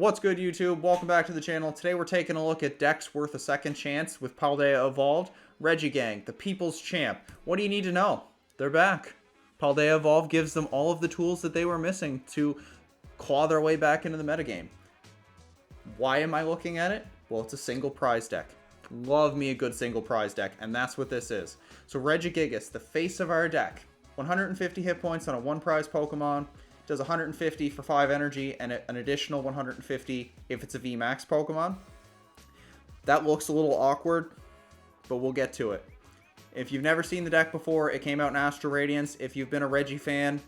What's good, YouTube? Welcome back to the channel. Today we're taking a look at decks worth a second chance with Paldea Evolved. Regigang, the people's champ. What do you need to know? They're back. Paldea Evolved gives them all of the tools that they were missing to claw their way back into the metagame. Why am I looking at it? Well, it's a single prize deck. Love me a good single prize deck, and that's what this is. So Regigigas, the face of our deck. 150 hit points on a one prize Pokemon. Does 150 for 5 energy and an additional 150 if it's a VMAX Pokemon. That looks a little awkward, but we'll get to it. If you've never seen the deck before, it came out in Astral Radiance. If you've been a Regi fan,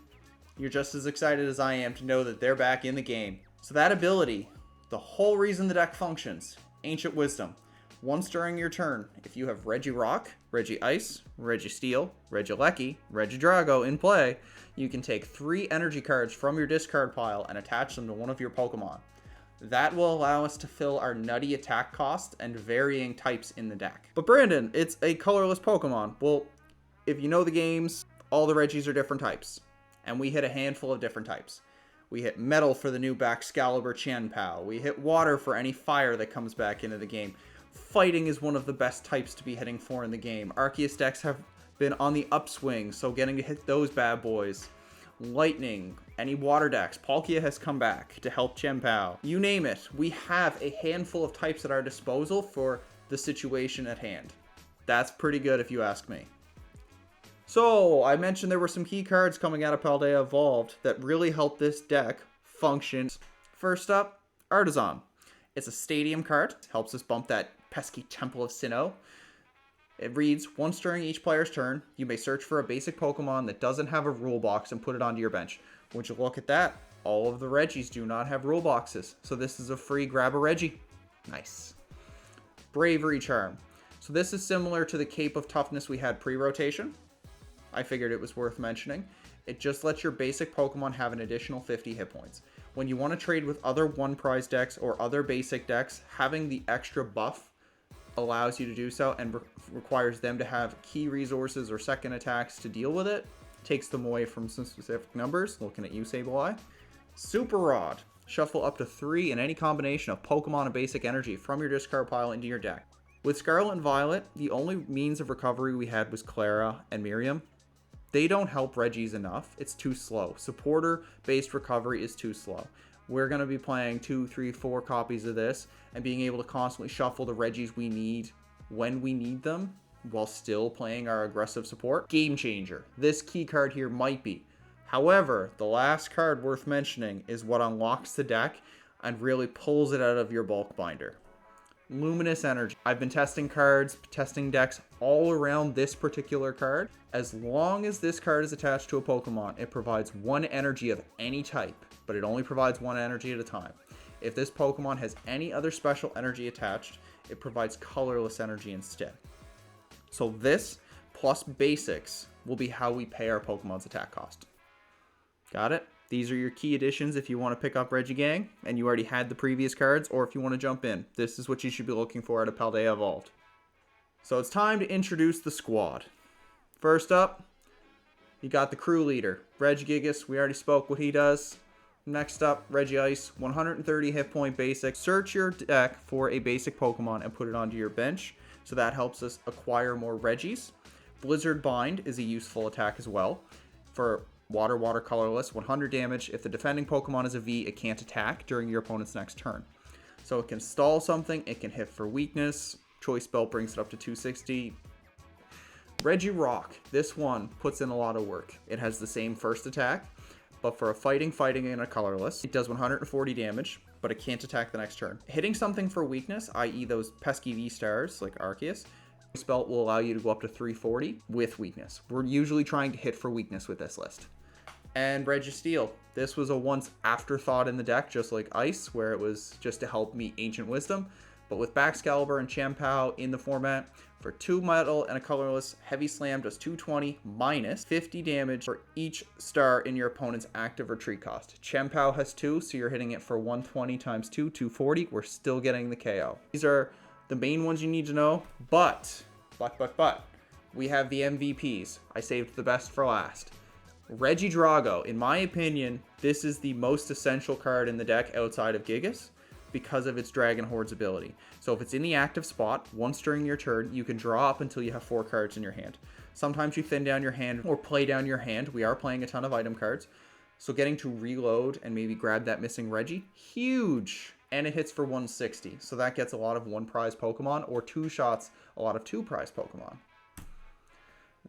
you're just as excited as I am to know that they're back in the game. So that ability, the whole reason the deck functions, Ancient Wisdom. Once during your turn, if you have Regirock, Regice, Registeel, Regieleki, Regidrago in play, you can take 3 energy cards from your discard pile and attach them to one of your Pokemon. That will allow us to fill our nutty attack cost and varying types in the deck. But Brandon, it's a colorless Pokemon. Well, if you know the games, all the Regis are different types. And we hit a handful of different types. We hit Metal for the new Baxcalibur Chien-Pao. We hit Water for any fire that comes back into the game. Fighting is one of the best types to be hitting for in the game. Arceus decks have been on the upswing, so getting to hit those bad boys. Lightning, any water decks. Palkia has come back to help Chien-Pao. You name it, we have a handful of types at our disposal for the situation at hand. That's pretty good if you ask me. So, I mentioned there were some key cards coming out of Paldea Evolved that really help this deck function. First up, Artisan. It's a stadium card, helps us bump that pesky Temple of Sinnoh. It reads, once during each player's turn, you may search for a basic Pokemon that doesn't have a rule box and put it onto your bench. Would you look at that? All of the Regis do not have rule boxes, so this is a free grab a Regi. Nice. Bravery Charm. So this is similar to the Cape of Toughness we had pre-rotation. I figured it was worth mentioning. It just lets your basic Pokemon have an additional 50 hit points. When you want to trade with other one prize decks or other basic decks, having the extra buff allows you to do so and requires them to have key resources or second attacks to deal with it. Takes them away from some specific numbers. Looking at you, Sableye. Super Rod. Shuffle up to 3 in any combination of Pokemon and basic energy from your discard pile into your deck. With Scarlet and Violet, the only means of recovery we had was Clara and Miriam. They don't help Regis enough. It's too slow. Supporter-based recovery is too slow. We're going to be playing 2, 3, 4 copies of this and being able to constantly shuffle the Regis we need when we need them while still playing our aggressive support. Game changer. This key card here might be. However, the last card worth mentioning is what unlocks the deck and really pulls it out of your bulk binder. Luminous Energy. I've been testing cards, testing decks all around this particular card. As long as this card is attached to a Pokemon, it provides 1 energy of any type, but it only provides 1 energy at a time. If this Pokemon has any other special energy attached, it provides colorless energy instead. So this plus basics will be how we pay our Pokemon's attack cost. Got it? These are your key additions if you want to pick up Regigang and you already had the previous cards, or if you want to jump in. This is what you should be looking for out of Paldea Evolved. So it's time to introduce the squad. First up, you got the crew leader, Regigigas. We already spoke what he does. Next up, Regice, 130 hit point basic. Search your deck for a basic Pokemon and put it onto your bench. So that helps us acquire more Regis. Blizzard Bind is a useful attack as well. For water colorless, 100 damage. If the defending Pokemon is a V, it can't attack during your opponent's next turn. So it can stall something, it can hit for weakness. Choice Belt brings it up to 260. Regirock, this one puts in a lot of work. It has the same first attack, but for a fighting, and a colorless, it does 140 damage, but it can't attack the next turn. Hitting something for weakness, i.e. those pesky V-stars like Arceus, Choice Belt will allow you to go up to 340 with weakness. We're usually trying to hit for weakness with this list. And Registeel. This was a once afterthought in the deck, just like Ice, where it was just to help meet Ancient Wisdom. But with Baxcalibur and Chien-Pao in the format, for 2 metal and a colorless, Heavy Slam does 220 minus 50 damage for each star in your opponent's active retreat cost. Chien-Pao has 2, so you're hitting it for 120 times 2, 240. We're still getting the KO. These are the main ones you need to know, but, we have the MVPs. I saved the best for last. Regidrago, in my opinion, this is the most essential card in the deck outside of Gigas. because of its Dragon Horde's ability. So if it's in the active spot, once during your turn, you can draw up until you have 4 cards in your hand. Sometimes you thin down your hand or play down your hand. We are playing a ton of item cards. So getting to reload and maybe grab that missing Regi, huge. And it hits for 160. So that gets a lot of 1 prize Pokemon, or 2 shots, a lot of 2 prize Pokemon.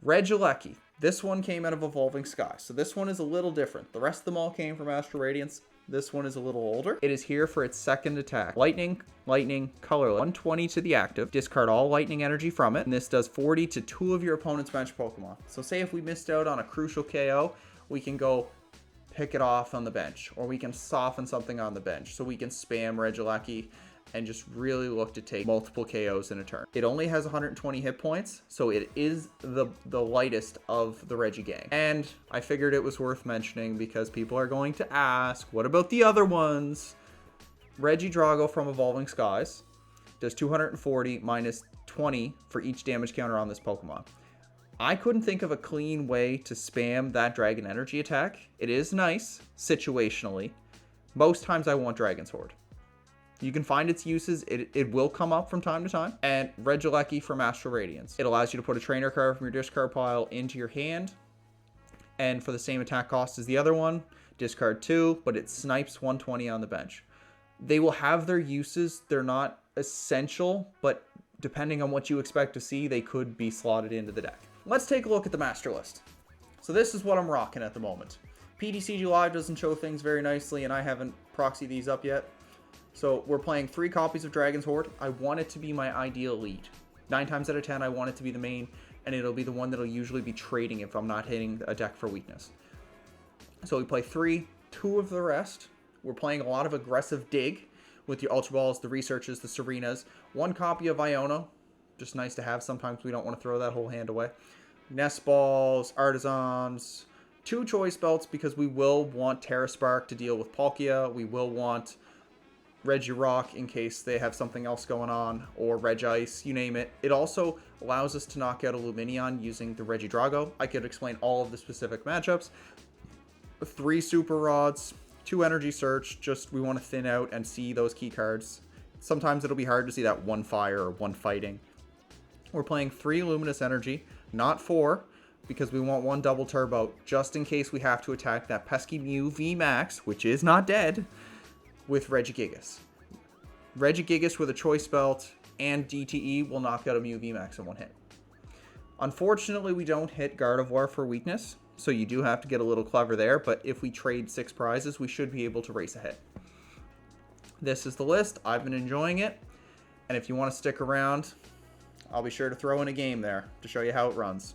Regieleki. This one came out of Evolving Skies. So this one is a little different. The rest of them all came from Astral Radiance. This one is a little older. It is here for its second attack. Lightning, lightning, colorless. 120 to the active. Discard all lightning energy from it. And this does 40 to 2 of your opponent's bench Pokemon. So say if we missed out on a crucial KO, we can go pick it off on the bench. Or we can soften something on the bench. So we can spam Regieleki and just really look to take multiple KOs in a turn. It only has 120 hit points, so it is the lightest of the Regigang. And I figured it was worth mentioning because people are going to ask, what about the other ones? Regidrago from Evolving Skies does 240 minus 20 for each damage counter on this Pokemon. I couldn't think of a clean way to spam that Dragon Energy attack. It is nice, situationally. Most times I want Dragon's Horde. You can find its uses. It will come up from time to time. And Regieleki from Astral Radiance. It allows you to put a trainer card from your discard pile into your hand. And for the same attack cost as the other one, discard 2, but it snipes 120 on the bench. They will have their uses. They're not essential, but depending on what you expect to see, they could be slotted into the deck. Let's take a look at the master list. So this is what I'm rocking at the moment. Ptcglive doesn't show things very nicely, and I haven't proxied these up yet. So we're playing 3 copies of Dragon's Horde. I want it to be my ideal lead. 9 times out of 10, I want it to be the main, and it'll be the one that'll usually be trading if I'm not hitting a deck for weakness. So we play 3, 2 of the rest. We're playing a lot of aggressive dig with your Ultra Balls, the Researches, the Serenas. 1 copy of Iono, just nice to have. Sometimes we don't want to throw that whole hand away. Nest Balls, Artisans, 2 Choice Belts because we will want Terra Spark to deal with Palkia. We will want Regirock in case they have something else going on, or Regice, you name it. It also allows us to knock out a Lumineon using the Regidrago. I could explain all of the specific matchups. 3 Super Rods, 2 Energy Search, just we want to thin out and see those key cards. Sometimes it'll be hard to see that 1 Fire or 1 Fighting. We're playing 3 Luminous Energy, not 4, because we want 1 Double Turbo, just in case we have to attack that pesky Mew VMAX, which is not dead, with Regigigas. Regigigas with a Choice Belt and DTE will knock out a Mew VMAX in 1 hit. Unfortunately, we don't hit Gardevoir for weakness, so you do have to get a little clever there, but if we trade 6 prizes, we should be able to race ahead. This is the list. I've been enjoying it, and if you want to stick around, I'll be sure to throw in a game there to show you how it runs.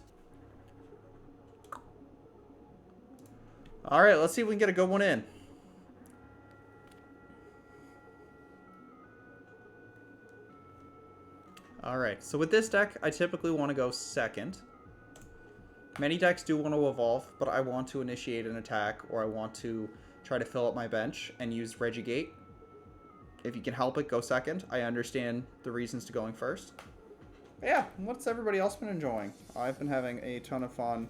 Alright, let's see if we can get a good one in. Alright, so with this deck, I typically want to go second. Many decks do want to evolve, but I want to initiate an attack, or I want to try to fill up my bench and use Regigate. If you can help it, go second. I understand the reasons to going first. But yeah, what's everybody else been enjoying? I've been having a ton of fun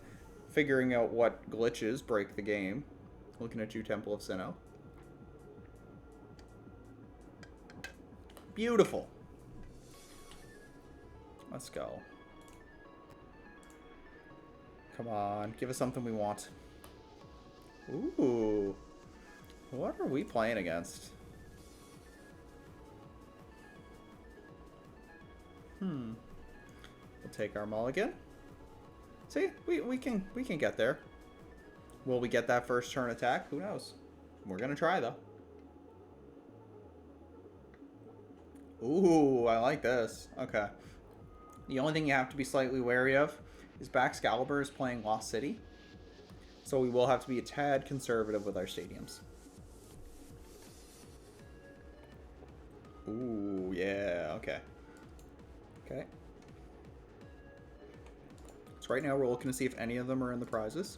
figuring out what glitches break the game. Looking at you, Temple of Sinnoh. Beautiful. Let's go. Come on, give us something we want. Ooh. What are we playing against? We'll take our mulligan. See, we can get there. Will we get that first turn attack? Who knows? We're gonna try though. Ooh, I like this. Okay. The only thing you have to be slightly wary of is Baxcalibur is playing Lost City. So we will have to be a tad conservative with our stadiums. Ooh, yeah, okay. Okay. So right now we're looking to see if any of them are in the prizes.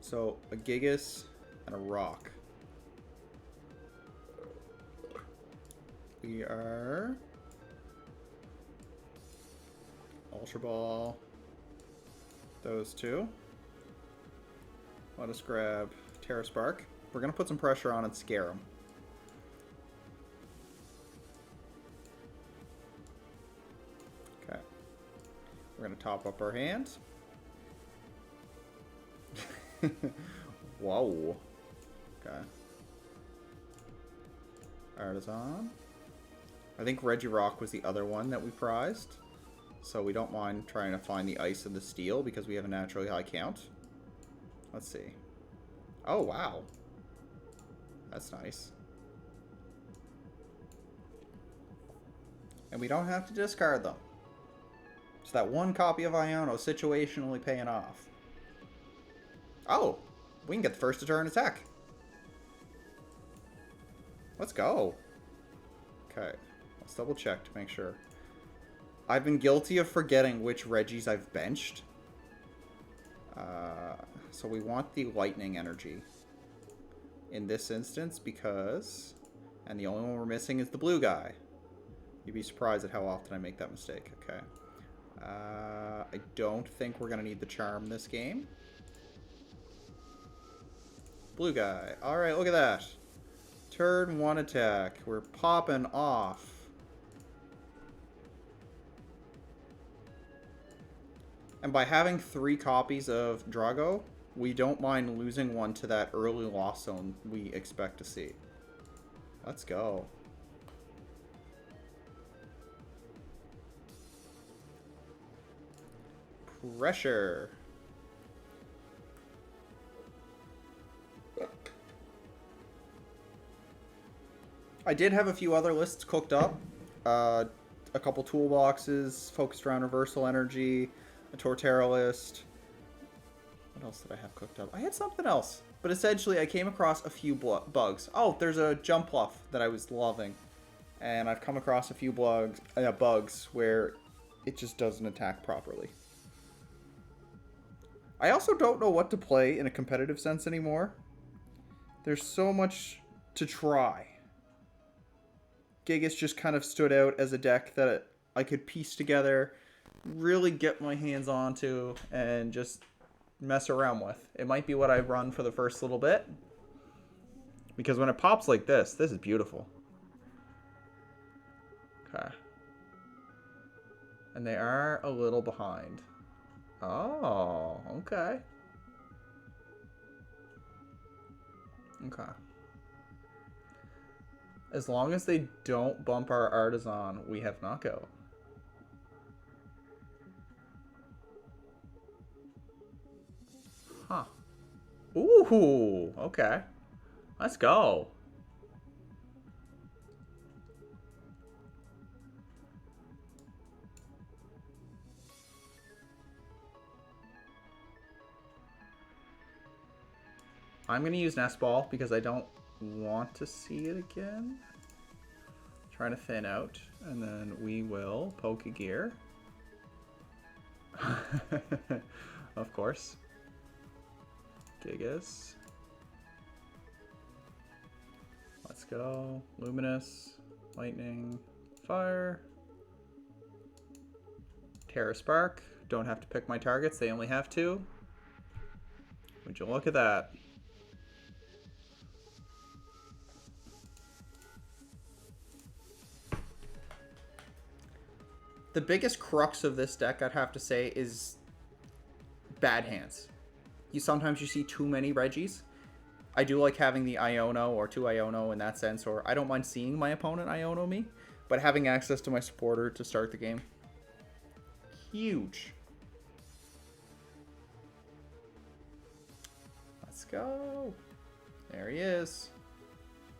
So a Gigas and a Rock. We are Ultra Ball. Those 2. Let us grab Terra Spark. We're going to put some pressure on and scare them. We're going to top up our hand. Whoa. Okay. Artisan. I think Regirock was the other one that we prized. So we don't mind trying to find the ice and the steel because we have a naturally high count. Let's see. Oh, wow. That's nice. And we don't have to discard them. So that one copy of Iono situationally paying off. Oh, we can get the first to turn attack. Let's go. Okay, let's double check to make sure. I've been guilty of forgetting which Regis I've benched. So we want the lightning energy in this instance because, and the only one we're missing is the blue guy. You'd be surprised at how often I make that mistake. Okay. I don't think we're going to need the charm this game. Blue guy. Alright, look at that. Turn 1 attack. We're popping off. And by having 3 copies of Drago, we don't mind losing one to that early loss zone we expect to see. Let's go. Pressure. I did have a few other lists cooked up. A couple toolboxes focused around reversal energy, a Torterra list. What else did I have cooked up? I had something else. But essentially, I came across a few bugs. Oh, there's a jump pluff that I was loving. And I've come across a few bugs where it just doesn't attack properly. I also don't know what to play in a competitive sense anymore. There's so much to try. Gigas just kind of stood out as a deck that I could piece together, really get my hands onto, and just mess around with. It might be what I run for the first little bit. Because when it pops like this is beautiful. Okay. And they are a little behind. Oh, okay. Okay. As long as they don't bump our Artisan, we have knockout. Huh. Ooh, okay. Let's go. I'm going to use Nest Ball because I don't want to see it again. Trying to thin out. And then we will Pokegear. Of course. Gigas. Let's go. Luminous. Lightning. Fire. Terra Spark. Don't have to pick my targets. They only have 2. Would you look at that? The biggest crux of this deck, I'd have to say, is bad hands. Sometimes you see too many Regis. I do like having the Iono or 2 Iono in that sense, or I don't mind seeing my opponent Iono me, but having access to my supporter to start the game, huge. Let's go. There he is.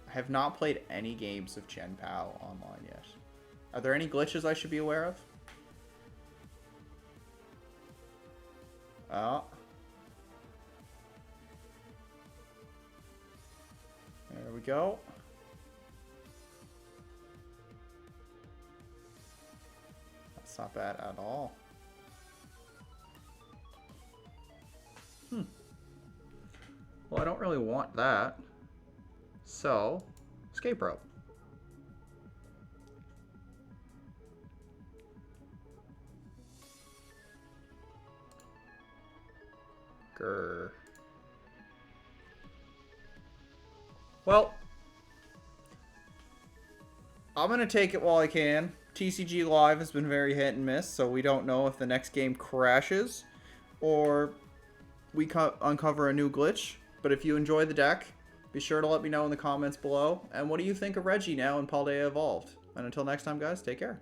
I have not played any games of Chen Pao online yet. Are there any glitches I should be aware of? Oh. There we go. That's not bad at all. Well, I don't really want that. So, Escape Rope. Grr. Well, I'm going to take it while I can. TCG Live has been very hit and miss, so we don't know if the next game crashes or we uncover a new glitch. But if you enjoy the deck, be sure to let me know in the comments below. And what do you think of Reggie now in Paldea Evolved? And until next time, guys, take care.